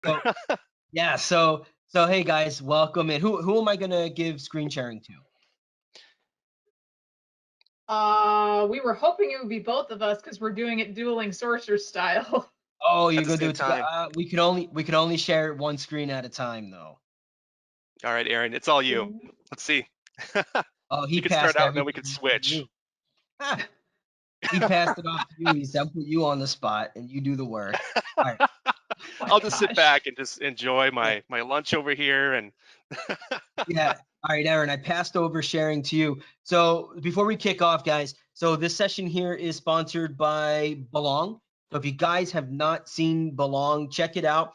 So yeah, so hey guys, welcome in. Who am I gonna give screen sharing to? We were hoping it would be both of us because we're doing it dueling sorcerer style. Oh, At you're the gonna do same it together. time. We can only share one screen at a time though. All right, Erin, it's all you. Ooh. Let's see. Oh, he You could start passed out and then we everything could off to switch. you. Ah, he passed it off to you. He said, "Put you on the spot, and you do the work." All right. Oh my I'll just sit gosh. back and just enjoy Yeah. my lunch over here and Yeah. All right, Erin, I passed over sharing to you. So before we kick off, guys, so this session here is sponsored by Belong. So if you guys have not seen Belong, check it out.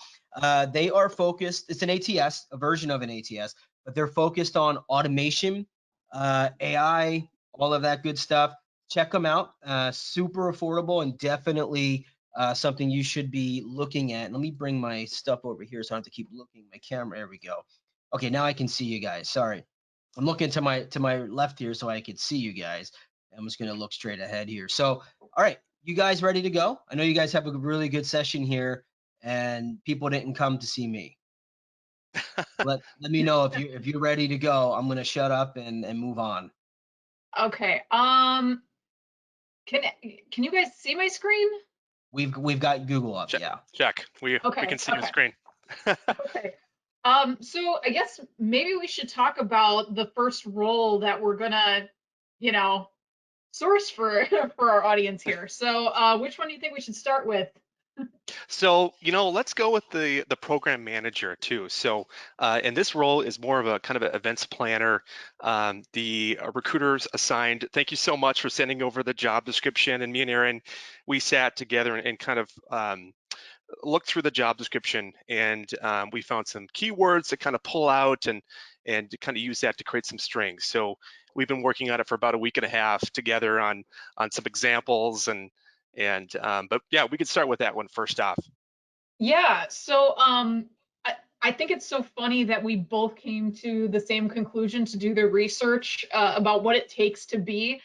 They are focused, it's an ATS, a version of an ATS, but they're focused on automation, AI, all of that good stuff. Check them out. Super affordable and definitely something you should be looking at. Let me bring my stuff over here so I don't have to keep looking at my camera. There we go. Okay, now I can see you guys. Sorry. I'm looking to my left here so I can see you guys. I'm just gonna look straight ahead here. So, all right, you guys ready to go? I know you guys have a really good session here, and people didn't come to see me. Let me know if you're ready to go. I'm gonna shut up and move on. Okay. Can can you guys see my screen? We've got Google up, check. yeah. Check. We can Okay. see your Okay. screen. Okay. So I guess maybe we should talk about the first role that we're gonna, you know, source for for our audience here. So, which one do you think we should start with? So, let's go with the program manager too. So, and this role is more of a kind of an events planner. The recruiters assigned. Thank you so much for sending over the job description. And me and Erin, we sat together and kind of looked through the job description, and we found some keywords to kind of pull out and to kind of use that to create some strings. So we've been working on it for about a week and a half together on some examples and but yeah, we could start with that one first off. Yeah, so I think it's so funny that we both came to the same conclusion to do the research about what it takes to be.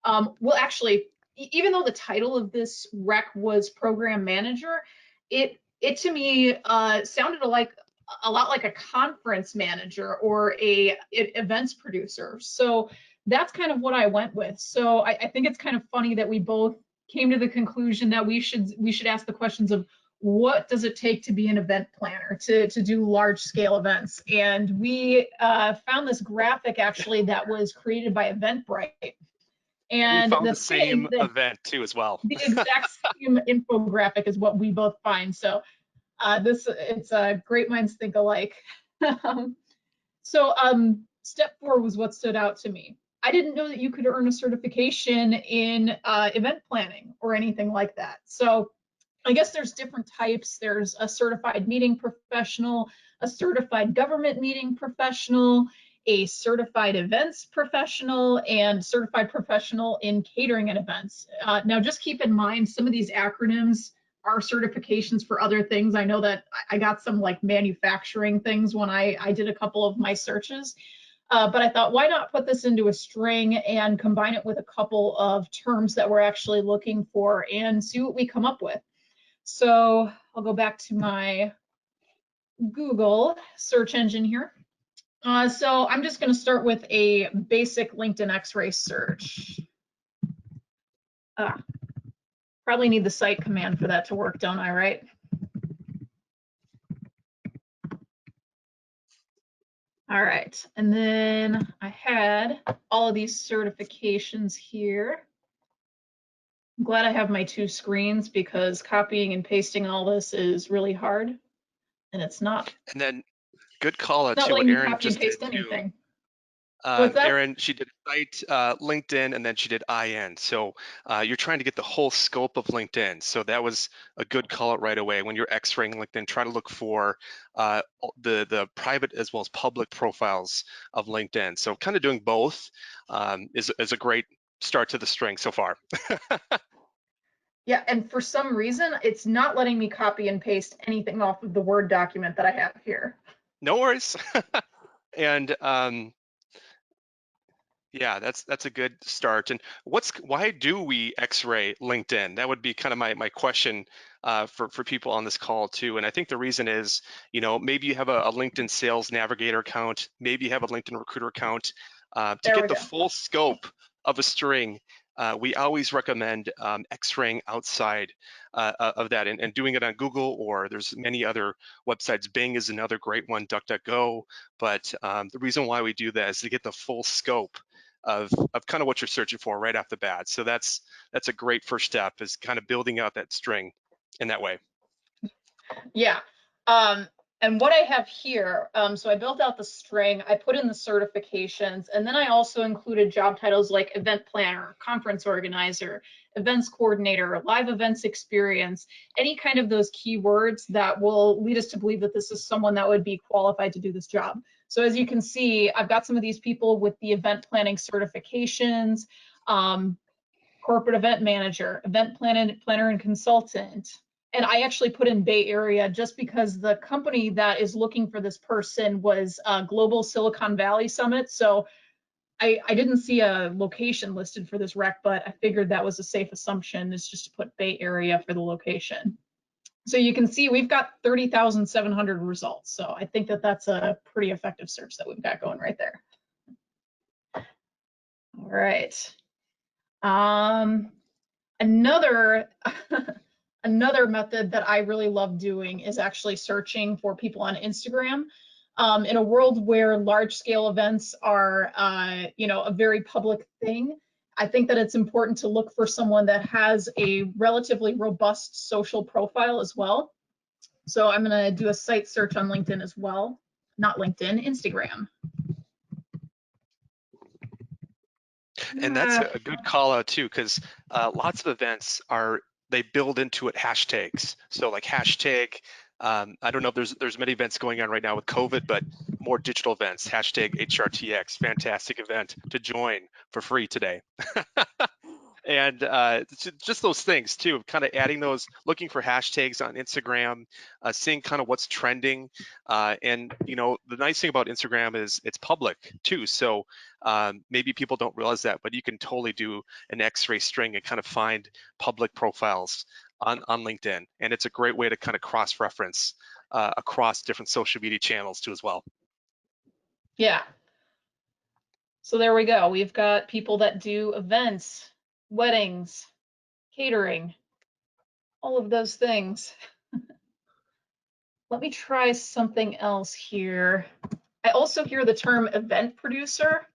Well, actually, even though the title of this rec was program manager, it to me sounded a lot like a conference manager or events producer. So that's kind of what I went with. So I think it's kind of funny that we both came to the conclusion that we should ask the questions of what does it take to be an event planner to do large scale events. And we found this graphic actually that was created by Eventbrite. We And found the the thing same that event too as well. the exact same infographic is what we both find. So this it's great minds think alike. Step 4 was what stood out to me. I didn't know that you could earn a certification in event planning or anything like that. So I guess there's different types. There's a certified meeting professional, a certified government meeting professional, a certified events professional, and certified professional in catering and events. Now, just keep in mind some of these acronyms are certifications for other things. I know that I got some like manufacturing things when I did a couple of my searches. But I thought, why not put this into a string and combine it with a couple of terms that we're actually looking for and see what we come up with. So I'll go back to my Google search engine here. So I'm just going to start with a basic LinkedIn X-ray search. Probably need the cite command for that to work, don't I, right? All right, and then I had all of these certifications here. I'm glad I have my two screens because copying and pasting all this is really hard, and it's not And then good call out too, letting what me Erin copy and just did paste too. anything. What's that? Erin, she did site, LinkedIn, and then she did IN. So you're trying to get the whole scope of LinkedIn. So that was a good call out right away. When you're X-raying LinkedIn, try to look for the private as well as public profiles of LinkedIn. So kind of doing both is a great start to the string so far. Yeah, and for some reason, it's not letting me copy and paste anything off of the Word document that I have here. No worries. And Yeah, that's a good start. And why do we X-ray LinkedIn? That would be kind of my question for people on this call too. And I think the reason is, maybe you have a LinkedIn Sales Navigator account, maybe you have a LinkedIn Recruiter account. To There we get the go. full scope of a string, we always recommend X-raying outside of that and doing it on Google, or there's many other websites. Bing is another great one, DuckDuckGo. But the reason why we do that is to get the full scope of kind of what you're searching for right off the bat. So that's a great first step, is kind of building out that string in that way. Yeah. And what I have here, so I built out the string, I put in the certifications, and then I also included job titles like event planner, conference organizer, events coordinator, live events experience, any kind of those keywords that will lead us to believe that this is someone that would be qualified to do this job. So as you can see, I've got some of these people with the event planning certifications, corporate event manager, event planner and consultant. And I actually put in Bay Area just because the company that is looking for this person was Global Silicon Valley Summit. So I didn't see a location listed for this rec, but I figured that was a safe assumption, is just to put Bay Area for the location. So you can see we've got 30,700 results. So I think that that's a pretty effective search that we've got going right there. All right. Another another method that I really love doing is actually searching for people on Instagram. In a world where large scale events are, a very public thing, I think that it's important to look for someone that has a relatively robust social profile as well. So I'm going to do a site search on LinkedIn as well. Not LinkedIn, Instagram. And that's a good call out too, because lots of events they build into it hashtags. So like hashtag, I don't know if there's many events going on right now with COVID, but more digital events, hashtag HRTX, fantastic event to join for free today. And just those things too, kind of adding those, looking for hashtags on Instagram, seeing kind of what's trending. And the nice thing about Instagram is it's public too. So maybe people don't realize that, but you can totally do an X-ray string and kind of find public profiles on LinkedIn. And it's a great way to kind of cross-reference across different social media channels too as well. Yeah. So there we go. We've got people that do events, weddings, catering, all of those things. Let me try something else here. I also hear the term event producer.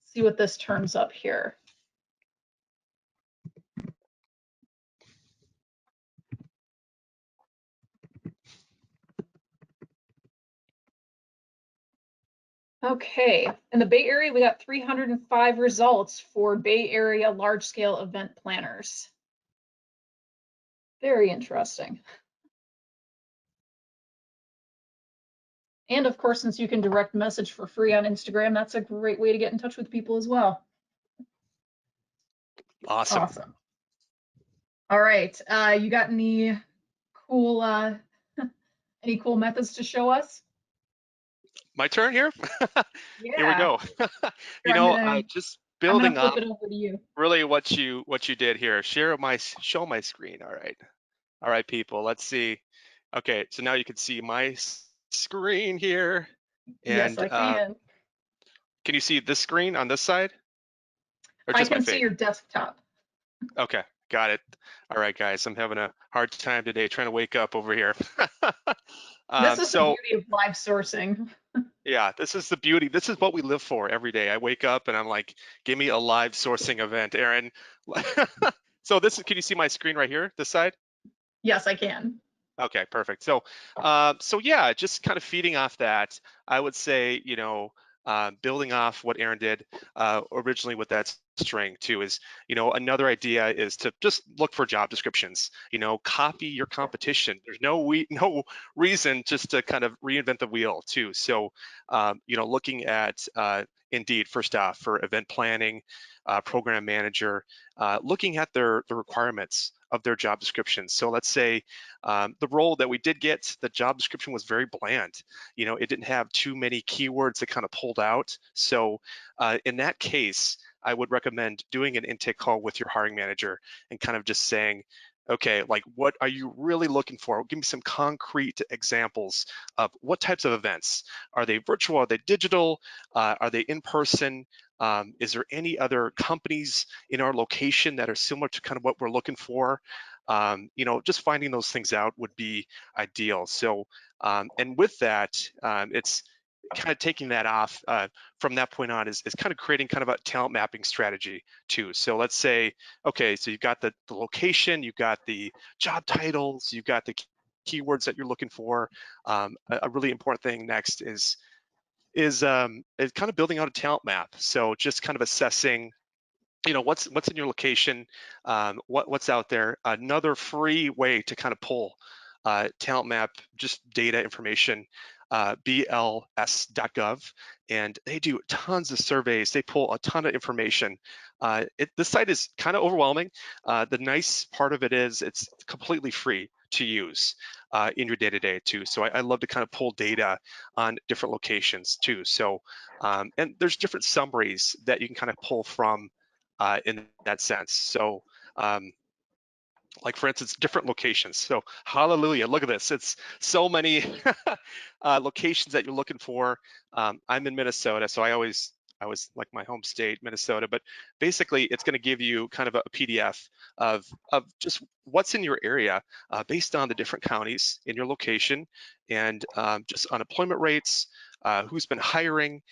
See what this turns up here. Okay, in the Bay Area, we got 305 results for Bay Area large-scale event planners. Very interesting. And of course, since you can direct message for free on Instagram, that's a great way to get in touch with people as well. Awesome. All right, you got any cool methods to show us? My turn here. Yeah. Here we go. Just building up flip it over to you. really what you did here. Show my screen. All right, people. Let's see. Okay, so now you can see my screen here. Yes, And I can. can you see this screen on this side? Or I just my can face? see your desktop. Okay, got it. All right, guys. I'm having a hard time today trying to wake up over here. This is the beauty of live sourcing. Yeah, this is the beauty. This is what we live for every day. I wake up and I'm like, give me a live sourcing event, Erin. So can you see my screen right here, this side? Yes, I can. Okay, perfect. So yeah, just kind of feeding off that, I would say, building off what Erin did originally with that string too is, another idea is to just look for job descriptions. Copy your competition. There's no reason just to kind of reinvent the wheel too. So, looking at Indeed first off for event planning, program manager, looking at the requirements of their job description. So let's say the role that we did get, the job description was very bland. You know, it didn't have too many keywords that kind of pulled out. So in that case, I would recommend doing an intake call with your hiring manager and kind of just saying, okay, like what are you really looking for? Give me some concrete examples of what types of events. Are they virtual? Are they digital? Are they in person? Is there any other companies in our location that are similar to kind of what we're looking for? You know, just finding those things out would be ideal. So, and with that, it's kind of taking that off from that point on is kind of creating kind of a talent mapping strategy too. So let's say, okay, so you've got the location, you've got the job titles, you've got the keywords that you're looking for. A really important thing next is kind of building out a talent map. So just kind of assessing, you know, what's in your location, what's out there. Another free way to kind of pull talent map, just data information, bls.gov, and they do tons of surveys. They pull a ton of information. This site is kind of overwhelming. The nice part of it is it's completely free to use in your day-to-day too. So I love to kind of pull data on different locations too. So and there's different summaries that you can kind of pull from in that sense. So like for instance, different locations. So hallelujah, look at this. It's so many locations that you're looking for. I'm in Minnesota, so I always like my home state, Minnesota, but basically it's going to give you kind of a PDF of just what's in your area based on the different counties in your location and just unemployment rates, who's been hiring.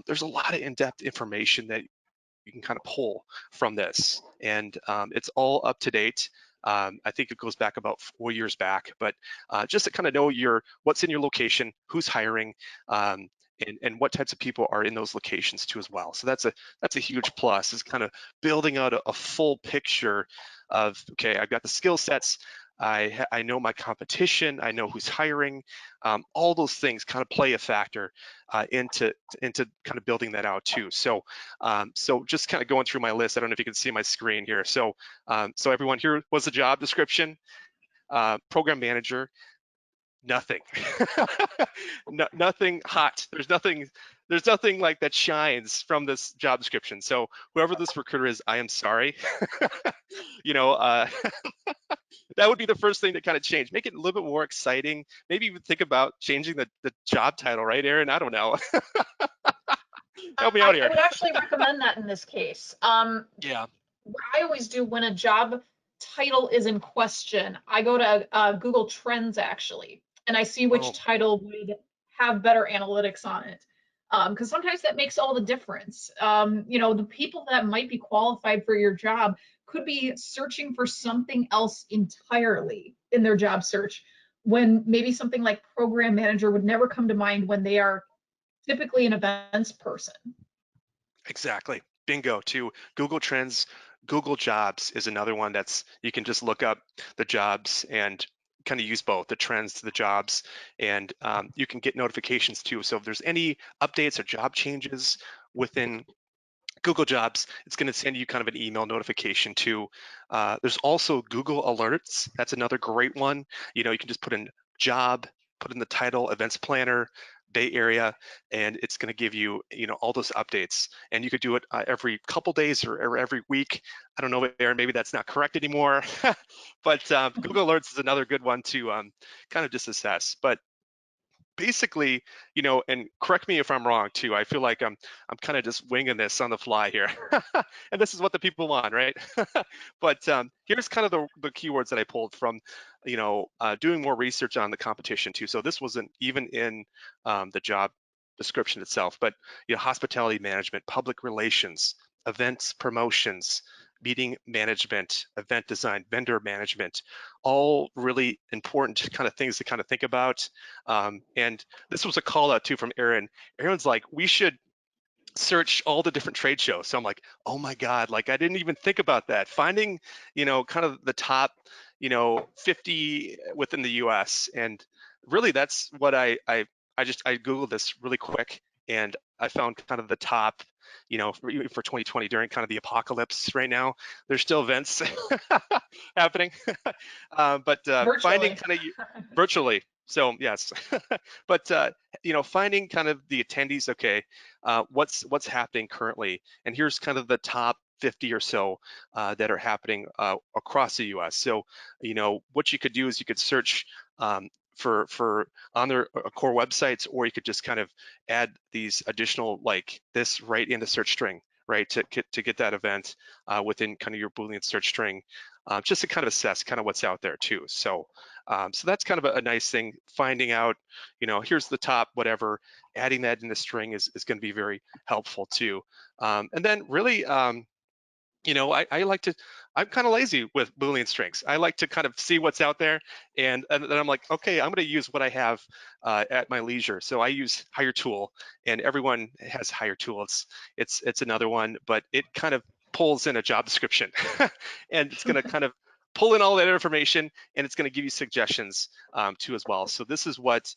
There's a lot of in-depth information that you can kind of pull from this, and it's all up to date. I think it goes back about 4 years back, but just to kind of know what's in your location, who's hiring, and what types of people are in those locations too as well. So that's a huge plus, is kind of building out a full picture of, okay, I've got the skill sets, I know my competition, I know who's hiring, all those things kind of play a factor into kind of building that out too. So so just kind of going through my list, I don't know if you can see my screen here. So so everyone, here was the job description, program manager, nothing, nothing hot. There's nothing like that shines from this job description. So whoever this recruiter is, I am sorry. You know, that would be the first thing to kind of change. Make it a little bit more exciting. Maybe even think about changing the job title, right, Erin? I don't know. Help me out I here. would actually recommend that in this case. Yeah. What I always do when a job title is in question, I go to Google Trends actually, and I see which Oh, title would have better analytics on it. Because sometimes that makes all the difference. You know, the people that might be qualified for your job could be searching for something else entirely in their job search, when maybe something like program manager would never come to mind when they are typically an events person. exactly. Bingo. To Google Trends, Google Jobs is another one that's, you can just look up the jobs and kind of use both the trends to the jobs, and you can get notifications too. So if there's any updates or job changes within Google Jobs, it's going to send you kind of an email notification too. There's also Google Alerts. That's another great one. You know, you can just put in job, put in the title, events planner, Bay Area, and it's going to give you, you know, all those updates. And you could do it every couple days or every week. I don't know, Erin, maybe that's not correct anymore, but Google Alerts is another good one to kind of just assess. But basically, you know, and correct me if I'm wrong too. I feel like I'm kind of just winging this on the fly here, and this is what the people want, right? But here's kind of the keywords that I pulled from, you know, doing more research on the competition too. So this wasn't even in the job description itself, but you know, hospitality management, public relations, events, promotions, meeting management, event design, vendor management, all really important kind of things to kind of think about. And this was a call out too from Erin. Erin's like, we should search all the different trade shows. So I'm like, oh my God, like I didn't even think about that. Finding, you know, kind of the top, you know, 50 within the US. And really that's what I Googled this really quick, and I found kind of the top, for 2020 during kind of the apocalypse right now. There's still events happening, but finding Virtually. kind of virtually. So yes, but finding kind of the attendees. Okay, what's happening currently, and here's kind of the top 50 or so that are happening across the U.S. So, what you could do is you could search for on their core websites, or you could just kind of add these additional like this right in the search string, right, to get that event within kind of your Boolean search string, just to kind of assess kind of what's out there too. So so that's kind of a nice thing, finding out, here's the top whatever, adding that in the string is going to be very helpful too. And then really, I like to, I'm kind of lazy with Boolean strings. I like to kind of see what's out there, and then I'm like, okay, I'm going to use what I have at my leisure. So I use HireTool, and everyone has HireTool. It's another one, but it kind of pulls in a job description, and it's going to kind of pull in all that information, and it's going to give you suggestions too as well. So this is what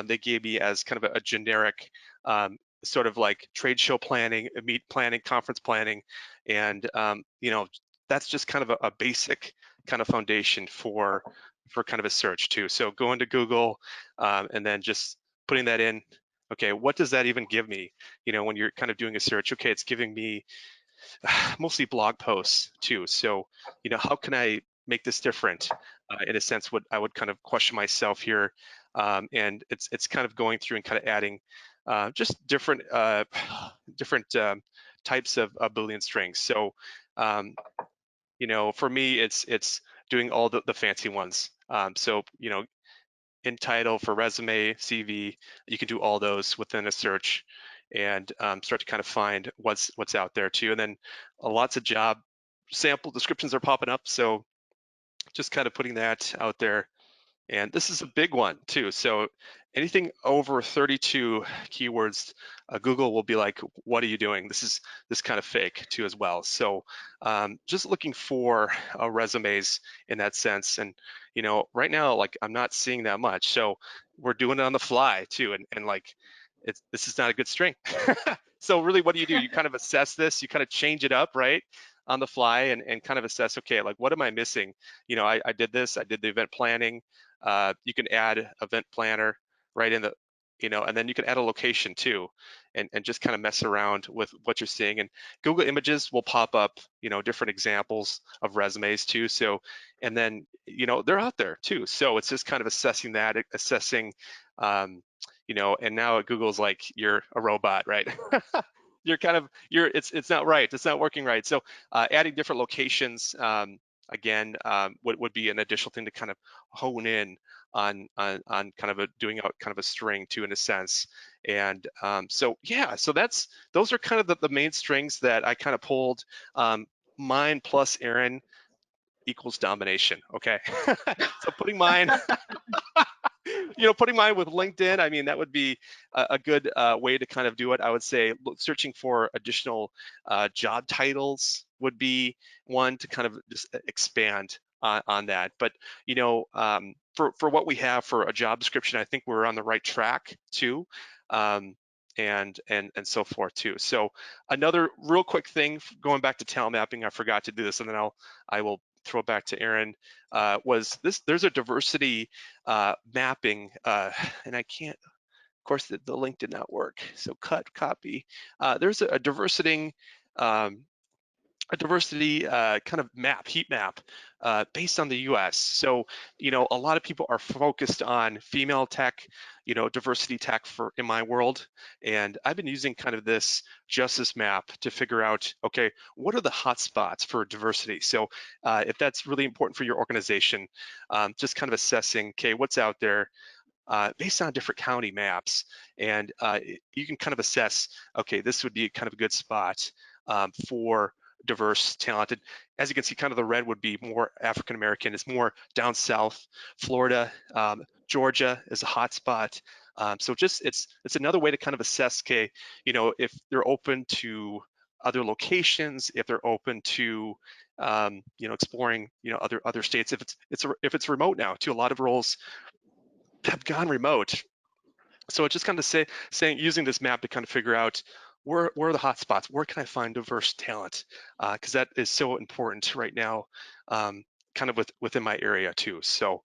they gave me as kind of a generic sort of like trade show planning, meet planning, conference planning, and that's just kind of a basic kind of foundation for kind of a search too. So going to Google and then just putting that in. Okay, what does that even give me? When you're kind of doing a search, okay, it's giving me mostly blog posts too. So how can I make this different? In a sense, what I would kind of question myself here, and it's kind of going through and kind of adding just different different types of Boolean strings. So for me, it's doing all the fancy ones. So in title for resume, CV, you can do all those within a search, and start to kind of find what's out there too. And then lots of job sample descriptions are popping up. So just kind of putting that out there. And this is a big one too. So anything over 32 keywords, Google will be like, what are you doing? This kind of fake too as well. So just looking for resumes in that sense. And, right now, like I'm not seeing that much. So we're doing it on the fly too. And like, this is not a good string. So really, what do? You kind of assess this, you kind of change it up, right? On the fly, and kind of assess, okay, like what am I missing? I did this, I did the event planning. You can add event planner right in the, and then you can add a location too, and just kind of mess around with what you're seeing. And Google Images will pop up, different examples of resumes too. So, and then, they're out there too. So it's just kind of assessing that, assessing, and now Google's like, you're a robot, right? It's not right. It's not working right. So adding different locations, again, would be an additional thing to kind of hone in on kind of doing out kind of a string too, in a sense. And so yeah, so those are kind of the main strings that I kind of pulled. Mine plus Erin equals domination. Okay, so putting mine putting mine with LinkedIn, I mean, that would be a good way to kind of do it. I would say searching for additional job titles would be one to kind of just expand on that. But, for what we have for a job description, I think we're on the right track too. And so forth too. So another real quick thing, going back to talent mapping, I forgot to do this, and then I will throw it back to Erin, was this, there's a diversity mapping, and I can't, of course, the link did not work, so copy. There's a diversity, kind of heat map based on the US. So, a lot of people are focused on female tech, diversity tech in my world. And I've been using kind of this justice map to figure out, okay, what are the hot spots for diversity? So if that's really important for your organization, just kind of assessing, okay, what's out there based on different county maps. And you can kind of assess, okay, this would be kind of a good spot for diverse, talented. As you can see, kind of the red would be more African American. It's more down south. Florida, Georgia is a hot spot. So just it's another way to kind of assess, okay, if they're open to other locations, if they're open to exploring other states. If it's remote now, too, a lot of roles have gone remote. So it's just kind of saying using this map to kind of figure out where are the hot spots, where can I find diverse talent, because that is so important right now, kind of within my area too. So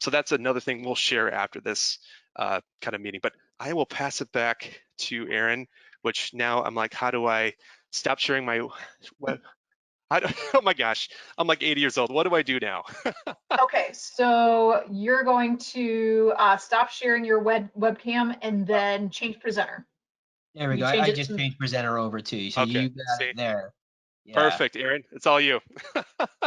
so that's another thing we'll share after this kind of meeting. But I will pass it back to Erin, which now I'm like, how do I stop sharing my web? Oh my gosh, I'm like 80 years old. What do I do now? Okay, so you're going to stop sharing your webcam and then change presenter. There we You go. change I it just to, changed presenter over to you, so Okay, you got it see, there. Yeah. perfect, Erin. It's all you.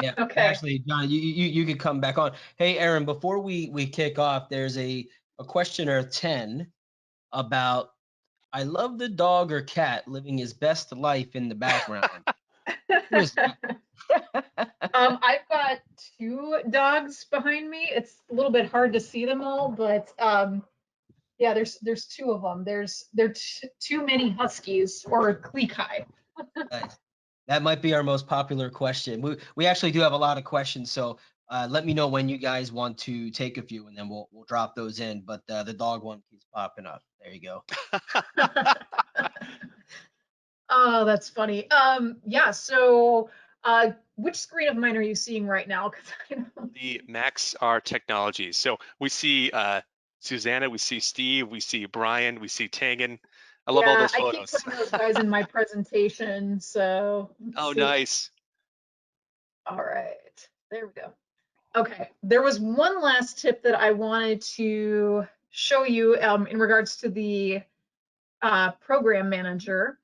Yeah, okay. actually, John, you could come back on. Hey, Erin, before we kick off, there's a questioner 10 about I love the dog or cat living his best life in the background. Who is that? I've got 2 dogs behind me. It's a little bit hard to see them all, but yeah, there's 2 of them. There's too many huskies or Klekai. Nice. That might be our most popular question. We actually do have a lot of questions, so let me know when you guys want to take a few, and then we'll drop those in. But the dog one keeps popping up. There you go. Oh, that's funny. Yeah, so which screen of mine are you seeing right now? 'Cause I don't. The Max are technologies. So we see Susanna, we see Steve, we see Brian, we see Tangen. I love all Yeah, those I keep photos. putting those guys in my presentation, so let's Oh, see. nice. All right, there we go. Okay, there was one last tip that I wanted to show you in regards to the program manager.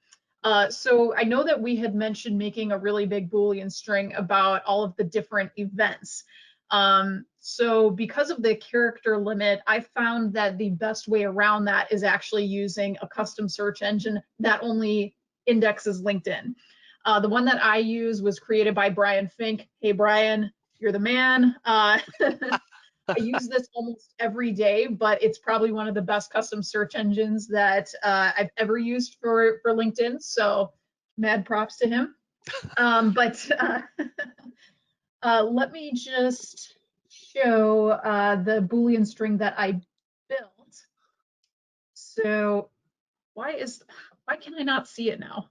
So I know that we had mentioned making a really big Boolean string about all of the different events. So because of the character limit, I found that the best way around that is actually using a custom search engine that only indexes LinkedIn. The one that I use was created by Brian Fink. Hey, Brian, you're the man. I use this almost every day, but it's probably one of the best custom search engines that I've ever used for LinkedIn. So mad props to him. But let me just show the Boolean string that I built. So why can I not see it now?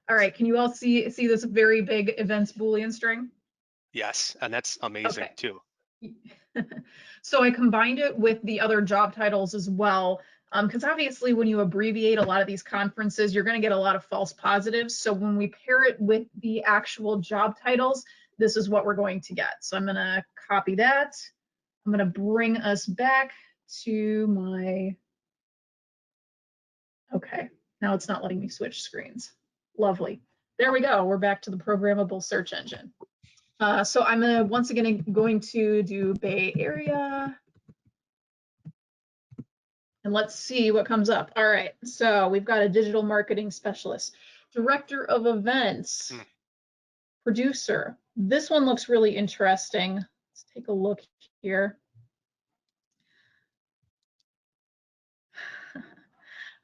All right, can you all see this very big events Boolean string? Yes, and that's amazing Okay. too. So I combined it with the other job titles as well, because obviously when you abbreviate a lot of these conferences, you're going to get a lot of false positives. So when we pair it with the actual job titles, this is what we're going to get. So I'm going to copy that. I'm going to bring us back to my, okay, now it's not letting me switch screens. Lovely. There we go. We're back to the programmable search engine. So I'm once again going to do Bay Area. And let's see what comes up. All right, so we've got a digital marketing specialist, director of events, producer. This one looks really interesting. Let's take a look here.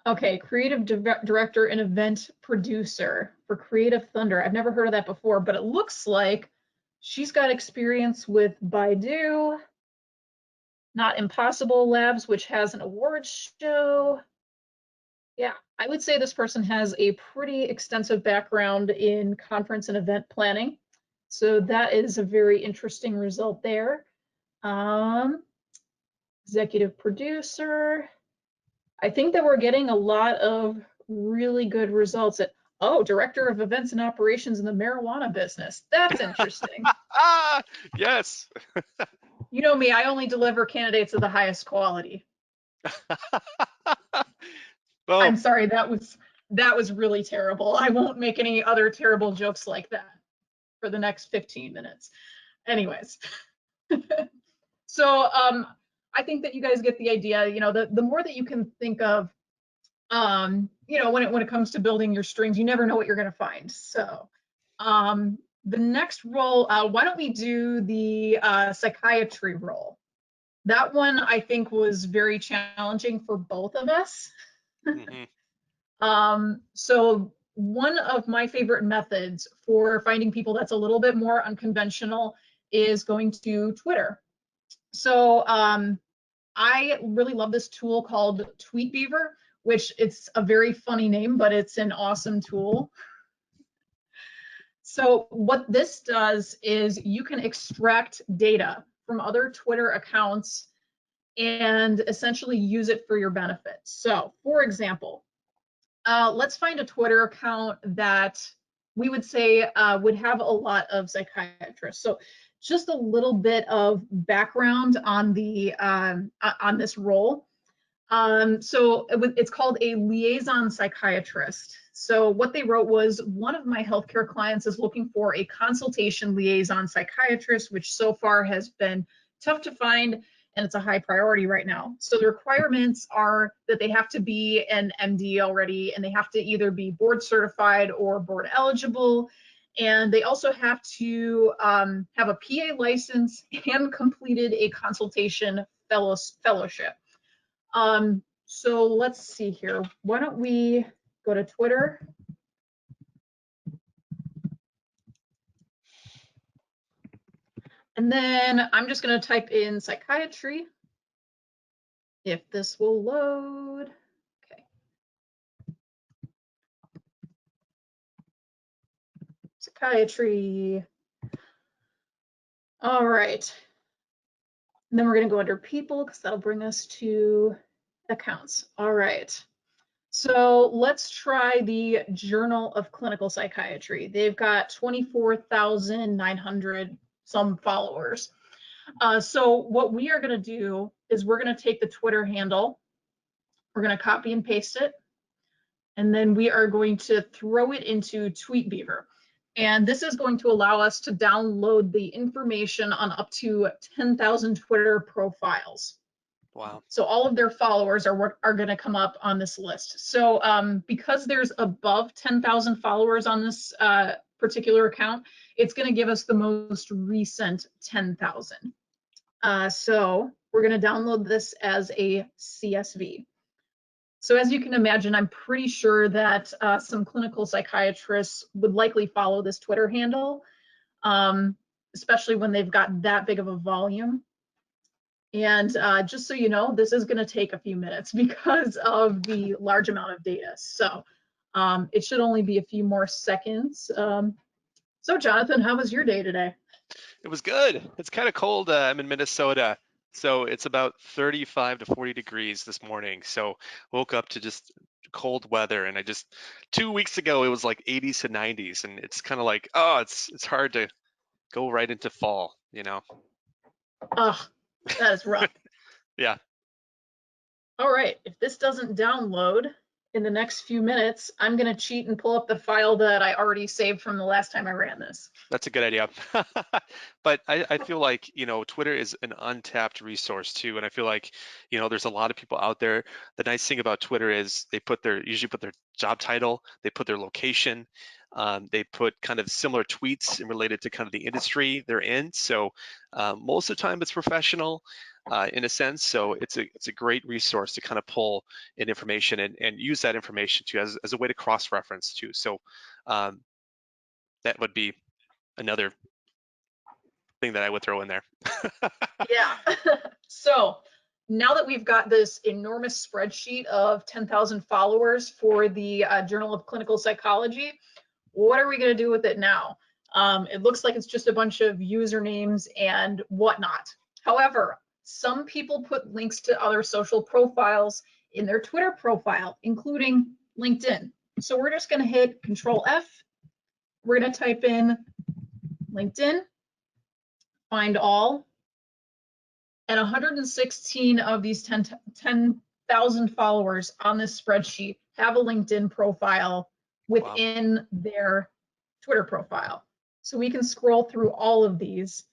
Okay, creative director and event producer for Creative Thunder. I've never heard of that before, but it looks like she's got experience with Baidu, Not Impossible Labs, which has an awards show. Yeah, I would say this person has a pretty extensive background in conference and event planning. So that is a very interesting result there. Executive producer. I think that we're getting a lot of really good results at, oh, director of events and operations in the marijuana business. That's interesting. Ah, yes. You know me, I only deliver candidates of the highest quality. I'm Boom. sorry, that was really terrible. I won't make any other terrible jokes like that for the next 15 minutes. Anyways, so I think that you guys get the idea. You know, the more that you can think of, you know, when it comes to building your strings, you never know what you're going to find. So the next role, why don't we do the psychiatry role? That one I think was very challenging for both of us. Mhm. So one of my favorite methods for finding people that's a little bit more unconventional is going to Twitter. So I really love this tool called TweetBeaver, which it's a very funny name, but it's an awesome tool. So what this does is you can extract data from other Twitter accounts and essentially use it for your benefit. So for example, let's find a Twitter account that we would say would have a lot of psychiatrists. So just a little bit of background on the on this role. It's called a liaison psychiatrist. So what they wrote was, one of my healthcare clients is looking for a consultation liaison psychiatrist, which so far has been tough to find, and it's a high priority right now. So the requirements are that they have to be an MD already, and they have to either be board certified or board eligible. And they also have to have a PA license and completed a consultation fellowship. So let's see here. Why don't we go to Twitter? And then I'm just going to type in psychiatry, if this will load. Okay. Psychiatry. All right. And then we're going to go under people because that'll bring us to accounts. All right. So let's try the Journal of Clinical Psychiatry. They've got 24,900 some followers. So what we are going to do is we're going to take the Twitter handle, we're going to copy and paste it, and then we are going to throw it into TweetBeaver. And this is going to allow us to download the information on up to 10,000 Twitter profiles. Wow. So all of their followers are going to come up on this list. So because there's above 10,000 followers on this particular account, it's going to give us the most recent 10,000. So we're going to download this as a CSV. So as you can imagine, I'm pretty sure that some clinical psychiatrists would likely follow this Twitter handle, especially when they've got that big of a volume. And just so you know, this is going to take a few minutes because of the large amount of data. So it should only be a few more seconds. So Jonathan, how was your day today? It was good. It's kind of cold. I'm in Minnesota, so it's about 35 to 40 degrees this morning. So woke up to just cold weather, and 2 weeks ago it was like 80s to 90s, and it's kind of like, oh, it's hard to go right into fall, you know? Ugh, that is rough. Yeah. All right, if this doesn't download in the next few minutes, I'm going to cheat and pull up the file that I already saved from the last time I ran this. That's a good idea. But I feel like, Twitter is an untapped resource too. And I feel like, there's a lot of people out there. The nice thing about Twitter is they usually put their job title, they put their location, they put kind of similar tweets related to kind of the industry they're in. So most of the time it's professional in a sense. So it's a great resource to kind of pull in information and use that information too as a way to cross-reference too. So that would be another thing that I would throw in there. Yeah. So now that we've got this enormous spreadsheet of 10,000 followers for the Journal of Clinical Psychology, what are we going to do with it now? It looks like it's just a bunch of usernames and whatnot. However, some people put links to other social profiles in their Twitter profile, including LinkedIn. So we're just going to hit Control F. We're going to type in LinkedIn, find all, and 116 of these 10,000 followers on this spreadsheet have a LinkedIn profile within their Twitter profile. So we can scroll through all of these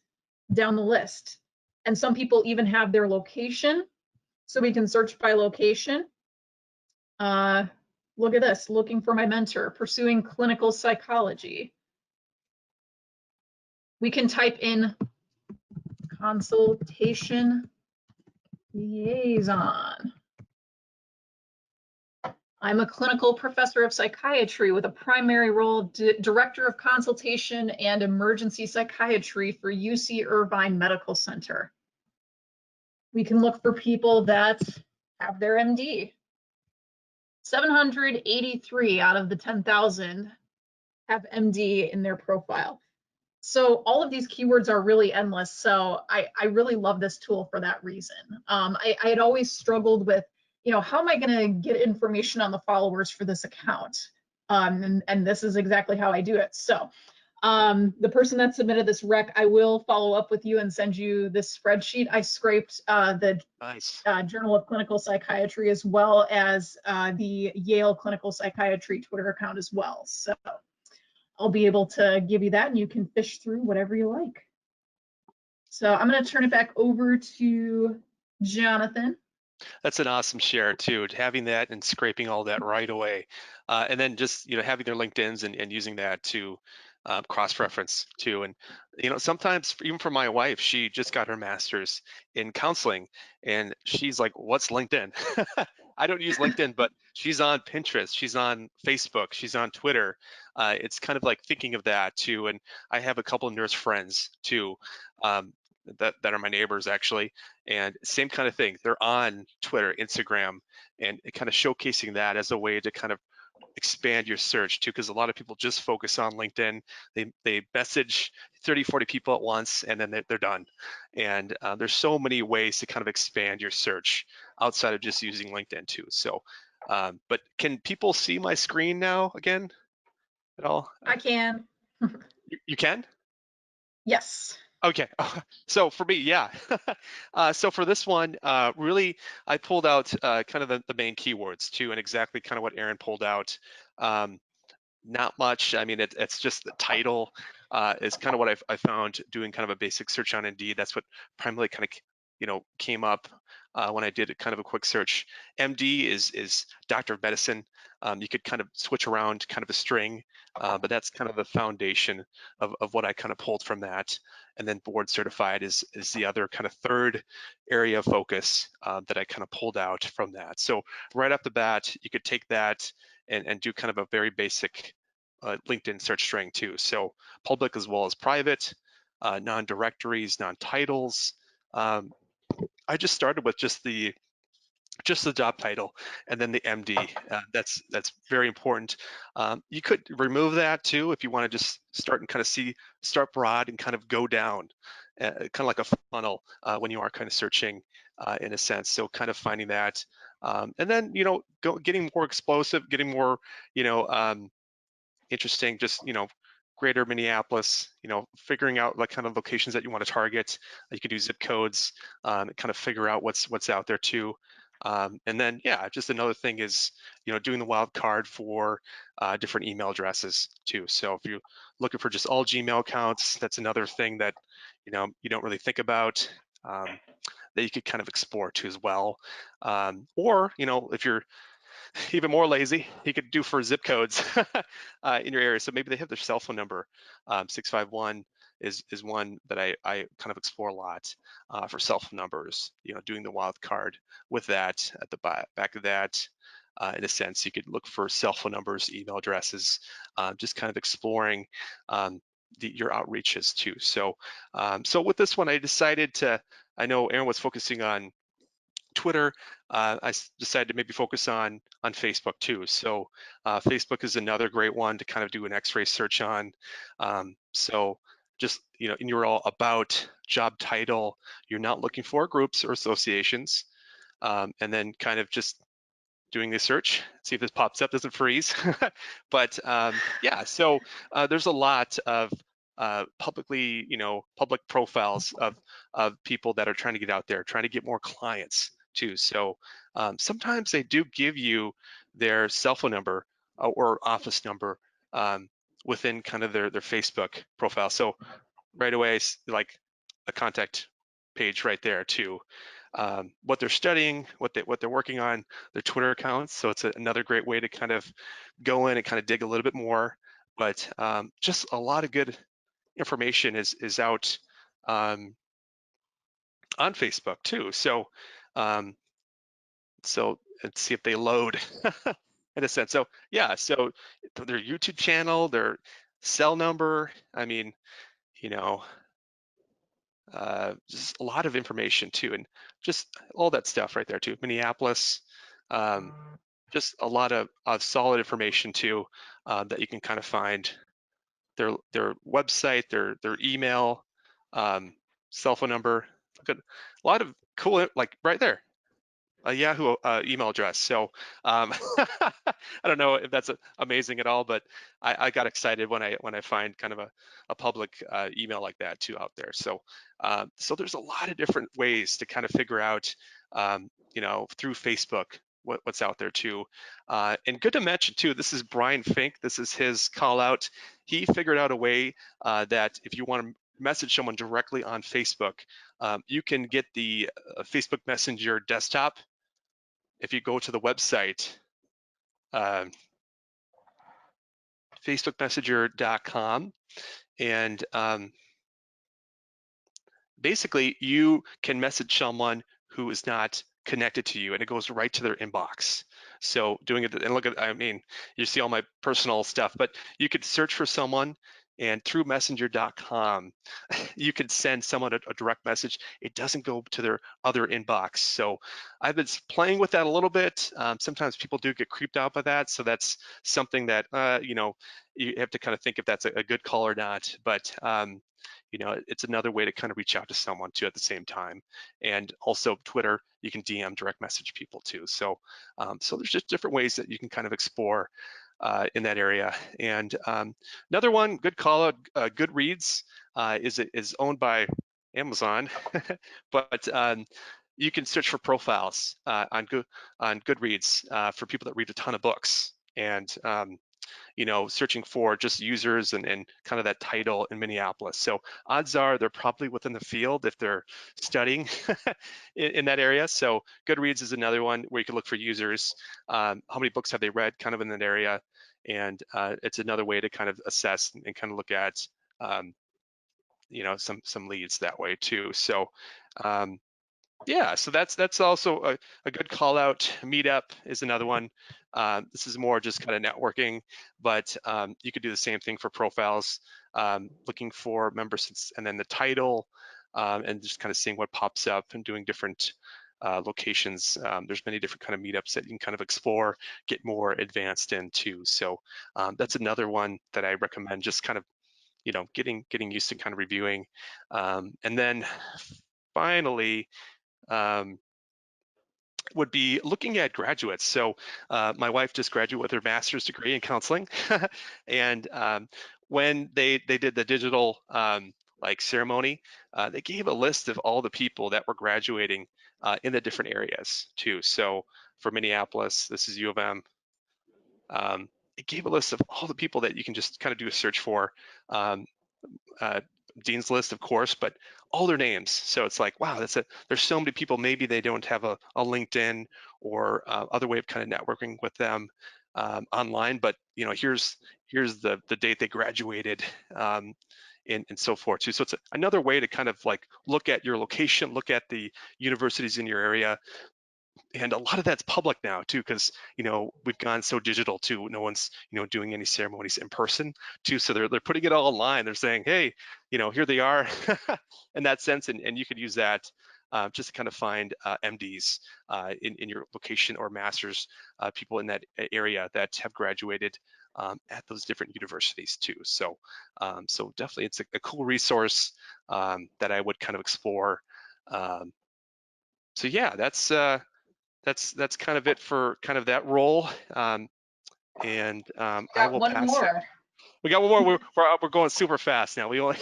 down the list. And some people even have their location. So we can search by location. Look at this, looking for my mentor, pursuing clinical psychology. We can type in consultation liaison. I'm a clinical professor of psychiatry with a primary role director of consultation and emergency psychiatry for UC Irvine Medical Center. We can look for people that have their MD. 783 out of the 10,000 have MD in their profile. So all of these keywords are really endless. So I really love this tool for that reason. I had always struggled with, how am I going to get information on the followers for this account? And this is exactly how I do it. So the person that submitted this rec, I will follow up with you and send you this spreadsheet. I scraped the Nice. Journal of Clinical Psychiatry as well as the Yale Clinical Psychiatry Twitter account as well. So I'll be able to give you that and you can fish through whatever you like. So I'm going to turn it back over to Jonathan. That's an awesome share too, having that and scraping all that right away. And then just, having their LinkedIns and using that to cross-reference too. And, sometimes even for my wife, she just got her master's in counseling and she's like, what's LinkedIn? I don't use LinkedIn, but she's on Pinterest, she's on Facebook, she's on Twitter. It's kind of like thinking of that too. And I have a couple of nurse friends too, that are my neighbors actually, and same kind of thing. They're on Twitter, Instagram, and kind of showcasing that as a way to kind of expand your search too, because a lot of people just focus on LinkedIn. They message 30, 40 people at once, and then they're done. And there's so many ways to kind of expand your search outside of just using LinkedIn too. So, but can people see my screen now again at all? I can. You can? Yes. Okay, so for me, yeah. So for this one, really, I pulled out kind of the main keywords too, and exactly kind of what Erin pulled out. Um, Not much. I mean, it's just the title is kind of what I found doing kind of a basic search on Indeed. That's what primarily kind of came up when I did kind of a quick search. MD is Doctor of Medicine. You could kind of switch around kind of a string, but that's kind of the foundation of what I kind of pulled from that. And then board certified is the other kind of third area of focus that I kind of pulled out from that. So right off the bat, you could take that and do kind of a very basic LinkedIn search string too. So public as well as private, non-directories, non-titles. I just started with just the job title and then the MD. That's very important. You could remove that too if you want to just start and kind of start broad and kind of go down, kind of like a funnel when you are kind of searching in a sense. So kind of finding that, and then getting more explosive, getting more interesting. Just greater Minneapolis, figuring out like kind of locations that you want to target. You can do zip codes, and kind of figure out what's out there too. And then, yeah, just another thing is, doing the wild card for different email addresses too. So if you're looking for just all Gmail accounts, that's another thing that, you don't really think about, that you could kind of explore too as well. Or, if you're even more lazy, you could do for zip codes in your area. So maybe they have their cell phone number. 651 is one that I kind of explore a lot for cell phone numbers. Doing the wild card with that at the back of that. In a sense, you could look for cell phone numbers, email addresses, just kind of exploring your outreaches too. So, so with this one, I decided to. I know Erin was focusing on Twitter. I decided to maybe focus on Facebook too. So Facebook is another great one to kind of do an X-ray search on. So just in your all about job title, you're not looking for groups or associations, and then kind of just doing the search, see if this pops up, doesn't freeze. But yeah, so there's a lot of public profiles of people that are trying to get out there, trying to get more clients too. So sometimes they do give you their cell phone number or office number within kind of their Facebook profile. So right away, like a contact page right there too. What they're studying, what they're working on, their Twitter accounts. So it's another great way to kind of go in and kind of dig a little bit more. But just a lot of good information is out on Facebook too. So let's see if they load in a sense. So yeah, so their YouTube channel, their cell number. I mean, you know, just a lot of information too, and just all that stuff right there too. Minneapolis, just a lot of solid information too that you can kind of find. Their website, their email, cell phone number. A lot of cool, like right there, a Yahoo email address. So I don't know if that's amazing at all, but I got excited when I find kind of a public email like that too out there. So so there's a lot of different ways to kind of figure out, you know, through Facebook what's out there too. And good to mention too, this is Brian Fink. This is his call out. He figured out a way that if you want to message someone directly on Facebook, you can get the Facebook Messenger desktop. If you go to the website, facebookmessenger.com, and basically you can message someone who is not connected to you, and it goes right to their inbox. So doing it, and look at, I mean, you see all my personal stuff, but you could search for someone, and through messenger.com, you could send someone a direct message. It doesn't go to their other inbox. So I've been playing with that a little bit. Sometimes people do get creeped out by that. So that's something that, you know, you have to kind of think if that's a good call or not. But you know, it's another way to kind of reach out to someone too at the same time. And also Twitter, you can DM direct message people too. So, so there's just different ways that you can kind of explore in that area. And another one, good call out, Goodreads is owned by Amazon, but you can search for profiles on Goodreads for people that read a ton of books. And you know, searching for just users and kind of that title in Minneapolis. So odds are they're probably within the field if they're studying in that area. So Goodreads is another one where you can look for users. How many books have they read kind of in that area? And it's another way to kind of assess and kind of look at, you know, some leads that way too. So yeah, so that's also a good call out. Meetup is another one. This is more just kind of networking, but you could do the same thing for profiles, looking for members and then the title, and just kind of seeing what pops up and doing different locations. There's many different kind of meetups that you can kind of explore, get more advanced into. So that's another one that I recommend, just kind of, you know, getting used to kind of reviewing. And then finally, would be looking at graduates. So my wife just graduated with her master's degree in counseling, and when they did the digital like ceremony, they gave a list of all the people that were graduating in the different areas too. So for Minneapolis, this is U of M. It gave a list of all the people that you can just kind of do a search for. Dean's list, of course, but all their names. So it's like, wow, there's so many people. Maybe they don't have a LinkedIn or other way of kind of networking with them online, but you know, here's the date they graduated, and so forth too. So it's another way to kind of like look at your location, look at the universities in your area. And a lot of that's public now too, because you know we've gone so digital too. No one's, you know, doing any ceremonies in person too, so they're putting it all online. They're saying, hey, you know, here they are in that sense, and you could use that just to kind of find MDs in your location or masters people in that area that have graduated at those different universities too. So so definitely it's a cool resource that I would kind of explore. So yeah, that's kind of it for kind of that role. And I Got will one pass it. more. We got one more. We're going super fast now. We only